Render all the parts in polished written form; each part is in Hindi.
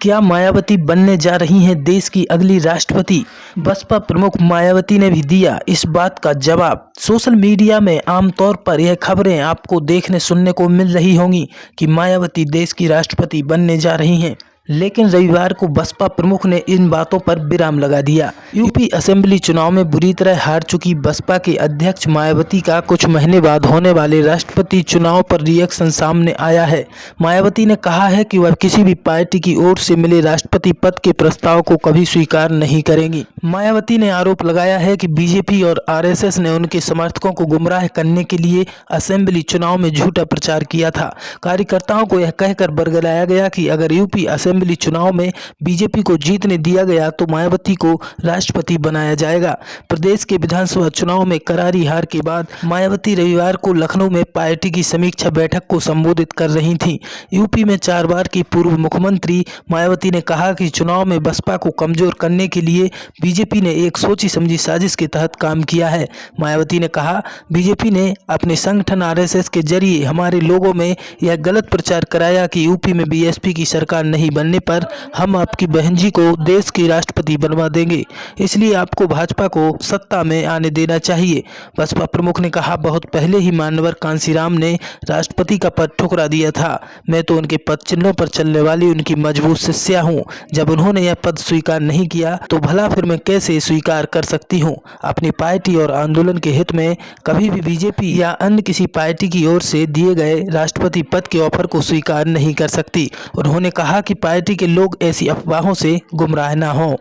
क्या मायावती बनने जा रही हैं देश की अगली राष्ट्रपति? बसपा प्रमुख मायावती ने भी दिया इस बात का जवाब। सोशल मीडिया में आमतौर पर यह खबरें आपको देखने सुनने को मिल रही होंगी कि मायावती देश की राष्ट्रपति बनने जा रही हैं, लेकिन रविवार को बसपा प्रमुख ने इन बातों पर विराम लगा दिया। यूपी असेंबली चुनाव में बुरी तरह हार चुकी बसपा के अध्यक्ष मायावती का कुछ महीने बाद होने वाले राष्ट्रपति चुनाव पर रिएक्शन सामने आया है। मायावती ने कहा है कि वह किसी भी पार्टी की ओर से मिले राष्ट्रपति पद के प्रस्ताव को कभी स्वीकार नहीं करेंगी। मायावती ने आरोप लगाया है कि बीजेपी और आरएसएस ने उनके समर्थकों को गुमराह करने के लिए असेंबली चुनाव में झूठा प्रचार किया था। कार्यकर्ताओं को यह कहकर बरगलाया गया कि अगर यूपी असेंबली चुनाव में बीजेपी को जीतने दिया गया तो मायावती को राष्ट्रपति बनाया जाएगा। प्रदेश के विधानसभा चुनाव में करारी हार के बाद मायावती रविवार को लखनऊ में पार्टी की समीक्षा बैठक को संबोधित कर रही थीं। यूपी में 4 बार की पूर्व मुख्यमंत्री मायावती ने कहा कि चुनाव में बसपा को कमजोर करने के लिए बीजेपी ने एक सोची समझी साजिश के तहत काम किया है। मायावती ने कहा, बीजेपी ने अपने संगठन आरएसएस के जरिए हमारे लोगों में यह गलत प्रचार कराया कि यूपी में बीएसपी की सरकार नहीं बनने पर हम आपकी बहन जी को देश की राष्ट्रपति बनवा देंगे, इसलिए आपको भाजपा को सत्ता में आने देना चाहिए। बसपा प्रमुख ने कहा, बहुत पहले ही मान्यवर कांशीराम ने राष्ट्रपति का पद ठुकरा दिया था। मैं तो उनके पद चिन्हों पर चलने वाली उनकी मजबूत शिष्या हूँ। जब उन्होंने यह पद स्वीकार नहीं किया तो भला फिर मैं कैसे स्वीकार कर सकती हूँ। अपनी पार्टी और आंदोलन के हित में कभी भी बीजेपी या अन्य किसी पार्टी की ओर से दिए गए राष्ट्रपति पद के ऑफर को स्वीकार नहीं कर सकती। उन्होंने कहा कि पार्टी के लोग ऐसी अफवाहों से गुमराह न हों।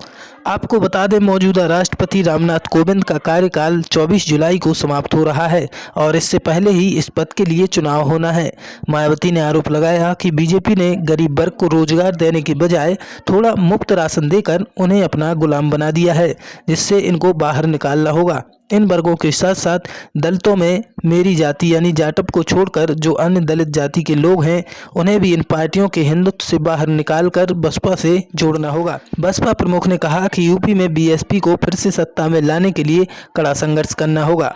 आपको बता दें, मौजूदा राष्ट्रपति रामनाथ कोविंद का कार्यकाल 24 जुलाई को समाप्त हो रहा है और इससे पहले ही इस पद के लिए चुनाव होना है। मायावती ने आरोप लगाया कि बीजेपी ने गरीब वर्ग को रोजगार देने की बजाय थोड़ा मुफ्त राशन देकर उन्हें अपना गुलाम बना दिया है, जिससे इनको बाहर निकालना होगा। इन वर्गों के साथ साथ दलितों में मेरी जाति यानी जाटव को छोड़कर जो अन्य दलित जाति के लोग हैं उन्हें भी इन पार्टियों के हिंदुत्व से बाहर निकालकर बसपा से जोड़ना होगा। बसपा प्रमुख ने कहा कि यूपी में बीएसपी को फिर से सत्ता में लाने के लिए कड़ा संघर्ष करना होगा।